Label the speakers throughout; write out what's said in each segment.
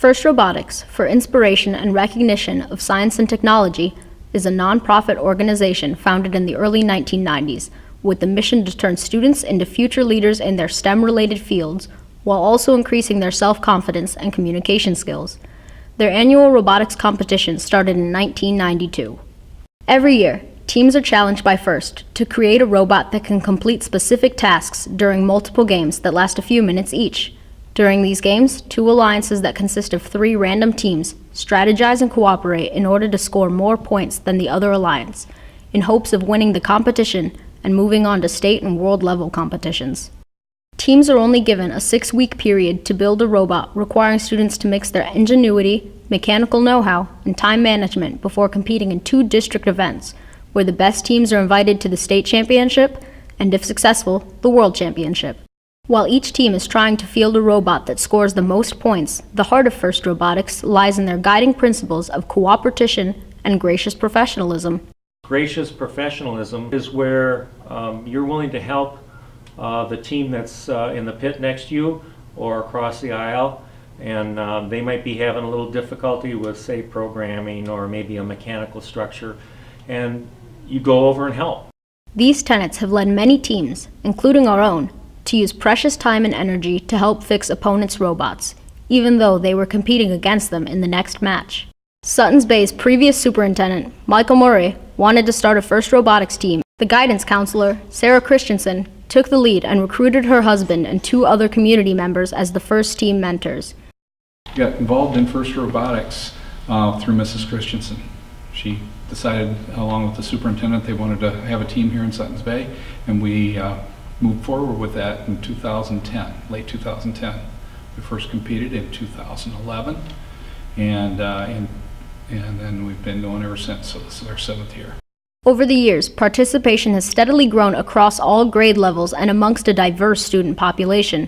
Speaker 1: First Robotics, for inspiration and recognition of science and technology, is a nonprofit organization founded in the early 1990s with the mission to turn students into future leaders in their STEM-related fields while also increasing their self-confidence and communication skills. Their annual robotics competition started in 1992. Every year, teams are challenged by FIRST to create a robot that can complete specific tasks during multiple games that last a few minutes each. During these games, two alliances that consist of 3 random teams strategize and cooperate in order to score more points than the other alliance, in hopes of winning the competition and moving on to state and world level competitions. Teams are only given a 6-week period to build a robot, requiring students to mix their ingenuity, mechanical know-how, and time management before competing in 2 district events, where the best teams are invited to the state championship and, if successful, the world championship. While each team is trying to field a robot that scores the most points, the heart of First Robotics lies in their guiding principles of cooperation and gracious professionalism.
Speaker 2: Gracious professionalism is where you're willing to help the team that's in the pit next to you or across the aisle, and they might be having a little difficulty with, say, programming or maybe a mechanical structure, and you go over and help.
Speaker 1: These tenets have led many teams, including our own, to use precious time and energy to help fix opponents' robots, even though they were competing against them in the next match. Suttons Bay's previous superintendent, Michael Murray, wanted to start a First Robotics team. The guidance counselor, Sarah Christensen, took the lead and recruited her husband and 2 other community members as the first team mentors.
Speaker 3: Got involved in First Robotics through Mrs. Christensen. She decided, along with the superintendent, they wanted to have a team here in Suttons Bay, and we moved forward with that in 2010, late 2010. We first competed in 2011, and then we've been going ever since, so this is our 7th year.
Speaker 1: Over the years, participation has steadily grown across all grade levels and amongst a diverse student population.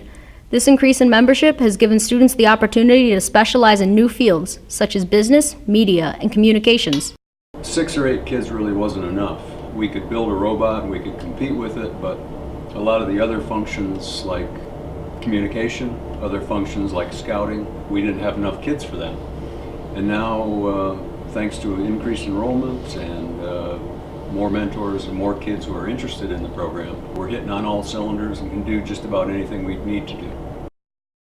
Speaker 1: This increase in membership has given students the opportunity to specialize in new fields, such as business, media, and communications.
Speaker 4: 6 or 8 kids really wasn't enough. We could build a robot and we could compete with it, but a lot of the other functions like communication, other functions like scouting, we didn't have enough kids for them. And now, thanks to increased enrollment and more mentors and more kids who are interested in the program, we're hitting on all cylinders and can do just about anything we need to do.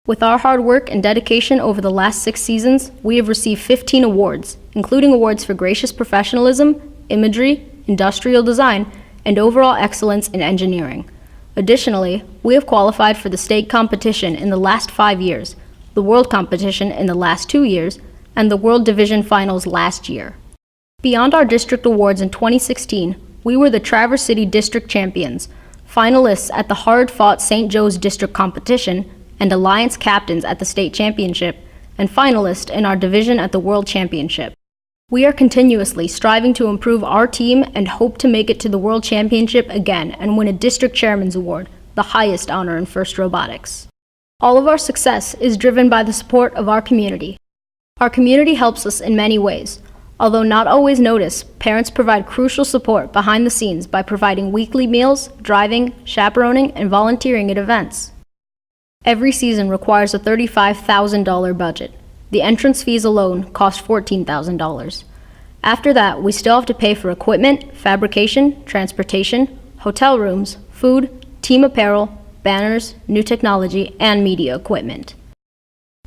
Speaker 1: With our hard work and dedication over the last 6 seasons, we have received 15 awards, including awards for gracious professionalism, imagery, industrial design, and overall excellence in engineering. Additionally, we have qualified for the state competition in the last 5 years, the world competition in the last 2 years, and the World Division Finals last year. Beyond our district awards in 2016, we were the Traverse City District Champions, finalists at the hard-fought St. Joe's District Competition, and Alliance Captains at the State Championship, and finalists in our division at the World Championship. We are continuously striving to improve our team and hope to make it to the World Championship again and win a District Chairman's Award, the highest honor in First Robotics. All of our success is driven by the support of our community. Our community helps us in many ways. Although not always noticed, parents provide crucial support behind the scenes by providing weekly meals, driving, chaperoning, and volunteering at events. Every season requires a $35,000 budget. The entrance fees alone cost $14,000. After that, we still have to pay for equipment, fabrication, transportation, hotel rooms, food, team apparel, banners, new technology, and media equipment.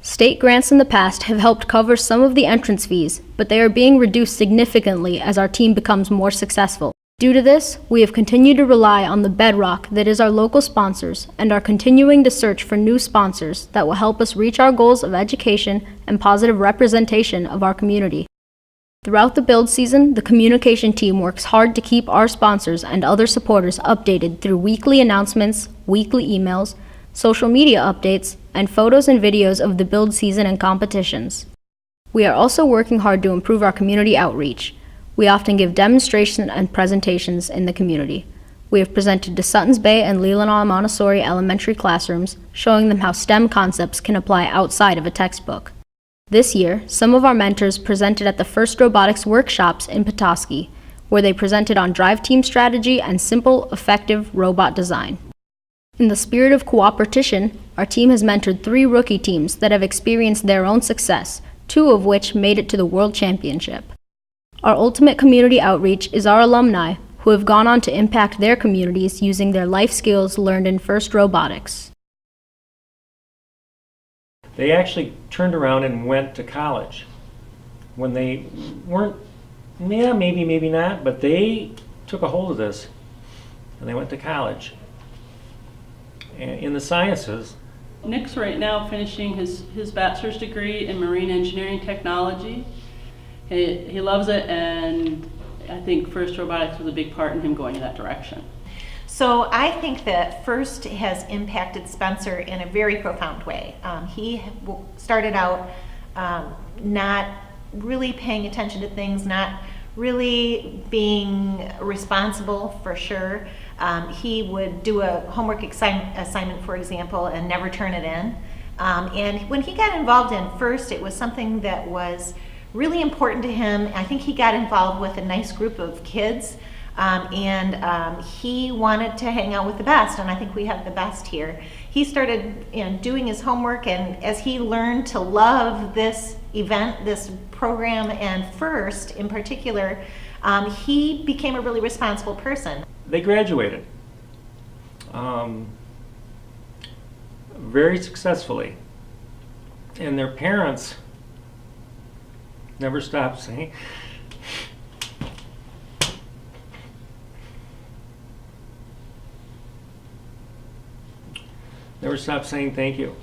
Speaker 1: State grants in the past have helped cover some of the entrance fees, but they are being reduced significantly as our team becomes more successful. Due to this, we have continued to rely on the bedrock that is our local sponsors and are continuing to search for new sponsors that will help us reach our goals of education and positive representation of our community. Throughout the build season, the communication team works hard to keep our sponsors and other supporters updated through weekly announcements, weekly emails, social media updates, and photos and videos of the build season and competitions. We are also working hard to improve our community outreach. We often give demonstrations and presentations in the community. We have presented to Suttons Bay and Leelanau Montessori elementary classrooms, showing them how STEM concepts can apply outside of a textbook. This year, some of our mentors presented at the First Robotics workshops in Petoskey, where they presented on drive team strategy and simple, effective robot design. In the spirit of cooperation, our team has mentored 3 rookie teams that have experienced their own success, 2 of which made it to the World Championship. Our ultimate community outreach is our alumni, who have gone on to impact their communities using their life skills learned in FIRST Robotics.
Speaker 2: They actually turned around and went to college. When they weren't, yeah, maybe not, but they took a hold of this and they went to college in the sciences.
Speaker 5: Nick's right now finishing his bachelor's degree in marine engineering technology. He loves it, and I think FIRST Robotics was a big part in him going in that direction.
Speaker 6: So I think that FIRST has impacted Spencer in a very profound way. He started out not really paying attention to things, not really being responsible for sure. He would do a homework assignment, for example, and never turn it in. And when he got involved in FIRST, it was something that was really important to him. I think he got involved with a nice group of kids, and he wanted to hang out with the best, and I think we have the best here. He started doing his homework, and as he learned to love this event, this program, and FIRST in particular, he became a really responsible person.
Speaker 2: They graduated very successfully, and their parents never stopped saying, thank you.